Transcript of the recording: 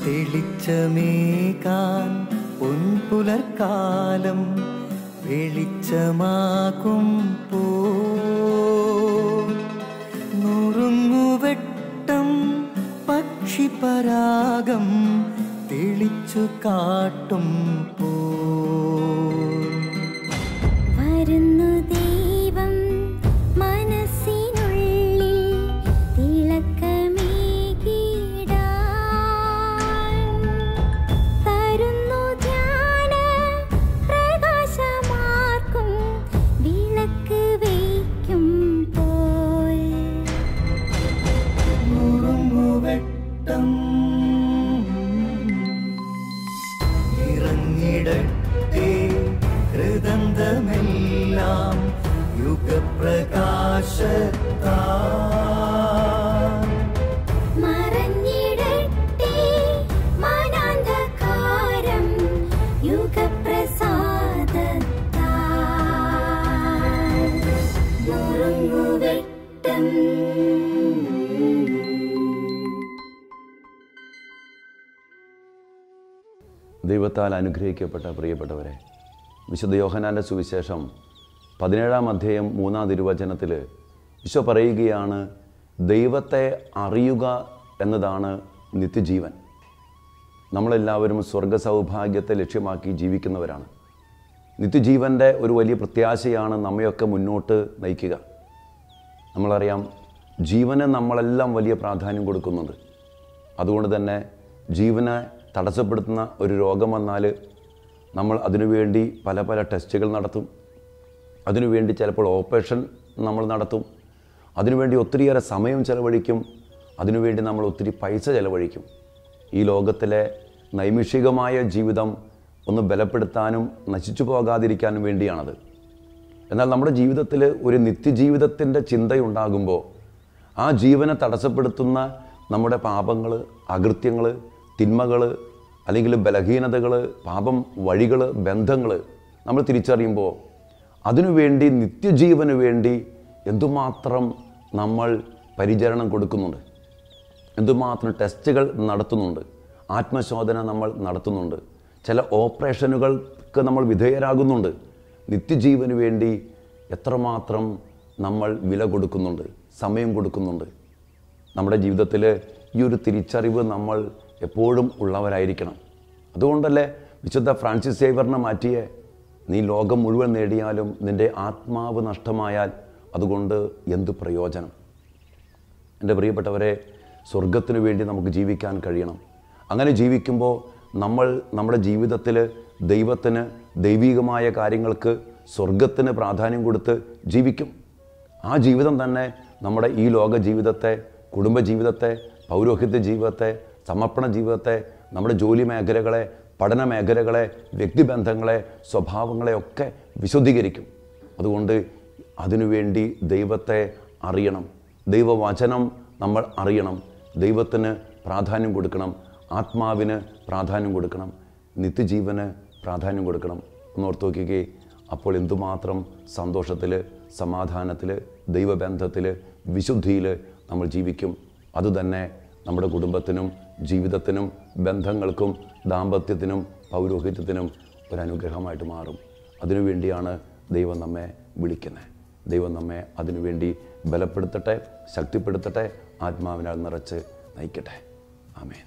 തെളിച്ചമേകാൻ പൊൻപുലർക്കാലം വെളിച്ചമാകുമ്പോ നുറുങ്ങുവെട്ടം പക്ഷിപരാഗം തെളിച്ചു കാട്ടുമ്പോ വരുന്നു ദൈവം മനസ്സിനുള്ളിൽ തിളക്കമേകിടാൻ തരുന്നു ധ്യാന പ്രകാശമാർക്കും വിളക്ക് വയ്ക്കുമ്പോൾ നുറുങ്ങുവെട്ടം ഇറങ്ങിടട്ടെ ഹൃദന്തമെല്ലാം യുഗപ്രകാശത്താൽ മറഞ്ഞിടട്ടെ മനാന്ധകാരം യുഗപ്രസാദത്താൽ നുറുങ്ങുവെട്ടം. ദൈവത്താൽ അനുഗ്രഹിക്കപ്പെട്ട പ്രിയപ്പെട്ടവരെ, വിശുദ്ധ യോഹന്നാൻ്റെ സുവിശേഷം 17-ാം അധ്യായം 3-ാം തിരുവചനത്തിൽ ഈശോ പറയുകയാണ്, ദൈവത്തെ അറിയുക എന്നതാണ് നിത്യജീവൻ. നമ്മളെല്ലാവരും സ്വർഗ സൗഭാഗ്യത്തെ ലക്ഷ്യമാക്കി ജീവിക്കുന്നവരാണ്. നിത്യജീവൻ്റെ ഒരു വലിയ പ്രത്യാശയാണ് നമ്മയൊക്കെ മുന്നോട്ട് നയിക്കുക. നമ്മളറിയാം, ജീവന് നമ്മളെല്ലാം വലിയ പ്രാധാന്യം കൊടുക്കുന്നുണ്ട്. അതുകൊണ്ട് തന്നെ ജീവനെ തടസ്സപ്പെടുത്തുന്ന ഒരു രോഗം വന്നാൽ നമ്മൾ അതിനുവേണ്ടി പല പല ടെസ്റ്റുകൾ നടത്തും. അതിനുവേണ്ടി ചിലപ്പോൾ ഓപ്പറേഷൻ നമ്മൾ നടത്തും. അതിനുവേണ്ടി ഒത്തിരിയേറെ സമയം ചെലവഴിക്കും. അതിനുവേണ്ടി നമ്മൾ ഒത്തിരി പൈസ ചെലവഴിക്കും. ഈ ലോകത്തിലെ നൈമിഷികമായ ജീവിതം ഒന്ന് ബലപ്പെടുത്താനും നശിച്ചു പോകാതിരിക്കാനും വേണ്ടിയാണത്. എന്നാൽ നമ്മുടെ ജീവിതത്തിൽ ഒരു നിത്യജീവിതത്തിൻ്റെ ചിന്തയുണ്ടാകുമ്പോൾ ആ ജീവനെ തടസ്സപ്പെടുത്തുന്ന നമ്മുടെ പാപങ്ങൾ, അകൃത്യങ്ങൾ, തിന്മകൾ, അല്ലെങ്കിൽ ബലഹീനതകൾ, പാപം വഴികൾ, ബന്ധങ്ങൾ നമ്മൾ തിരിച്ചറിയുമ്പോൾ അതിനുവേണ്ടി നിത്യജീവന് വേണ്ടി എന്തുമാത്രം നമ്മൾ പരിചരണം കൊടുക്കുന്നുണ്ട്, എന്തുമാത്രം ടെസ്റ്റുകൾ നടത്തുന്നുണ്ട്, ആത്മശോധന നമ്മൾ നടത്തുന്നുണ്ട്, ചില ഓപ്പറേഷനുകൾക്ക് നമ്മൾ വിധേയരാകുന്നുണ്ട്. നിത്യജീവന് വേണ്ടി എത്രമാത്രം നമ്മൾ വില കൊടുക്കുന്നുണ്ട്, സമയം കൊടുക്കുന്നുണ്ട്. നമ്മുടെ ജീവിതത്തിൽ ഈ ഒരു തിരിച്ചറിവ് നമ്മൾ എപ്പോഴും ഉള്ളവരായിരിക്കണം. അതുകൊണ്ടല്ലേ വിശുദ്ധ ഫ്രാൻസിസ് സേവ്യറിനെ മാറ്റിയേ, നീ ലോകം മുഴുവൻ നേടിയാലും നിൻ്റെ ആത്മാവ് നഷ്ടമായാൽ അതുകൊണ്ട് എന്ത് പ്രയോജനം? എൻ്റെ പ്രിയപ്പെട്ടവരെ, സ്വർഗത്തിനു വേണ്ടി നമുക്ക് ജീവിക്കാൻ കഴിയണം. അങ്ങനെ ജീവിക്കുമ്പോൾ നമ്മൾ നമ്മുടെ ജീവിതത്തിൽ ദൈവത്തിന്, ദൈവികമായ കാര്യങ്ങൾക്ക്, സ്വർഗത്തിന് പ്രാധാന്യം കൊടുത്ത് ജീവിക്കും. ആ ജീവിതം തന്നെ നമ്മുടെ ഈ ലോക ജീവിതത്തെ, കുടുംബജീവിതത്തെ, പൗരോഹിത്യ ജീവിതത്തെ, സമർപ്പണ ജീവിതത്തെ, നമ്മുടെ ജോലി മേഖലകളെ, പഠന മേഖലകളെ, വ്യക്തിബന്ധങ്ങളെ, സ്വഭാവങ്ങളെ ഒക്കെ വിശുദ്ധീകരിക്കും. അതുകൊണ്ട് അതിനുവേണ്ടി ദൈവത്തെ അറിയണം, ദൈവവചനം നമ്മൾ അറിയണം, ദൈവത്തിന് പ്രാധാന്യം കൊടുക്കണം, ആത്മാവിന് പ്രാധാന്യം കൊടുക്കണം, നിത്യജീവന് പ്രാധാന്യം കൊടുക്കണം. ഒന്നോർത്ത് നോക്കിക്കേ, അപ്പോൾ എന്തുമാത്രം സന്തോഷത്തിൽ, സമാധാനത്തിൽ, ദൈവബന്ധത്തിൽ, വിശുദ്ധിയിൽ നമ്മൾ ജീവിക്കും. അതുതന്നെ നമ്മുടെ കുടുംബത്തിനും ജീവിതത്തിനും ബന്ധങ്ങൾക്കും ദാമ്പത്യത്തിനും പൗരോഹിത്യത്തിനും ഒരനുഗ്രഹമായിട്ട് മാറും. അതിനുവേണ്ടിയാണ് ദൈവം നമ്മെ വിളിക്കുന്നത്. ദൈവം നമ്മെ അതിനുവേണ്ടി ബലപ്പെടുത്തട്ടെ, ശക്തിപ്പെടുത്തട്ടെ, ആത്മാവിനാൽ നിറച്ച് നയിക്കട്ടെ. ആമേൻ.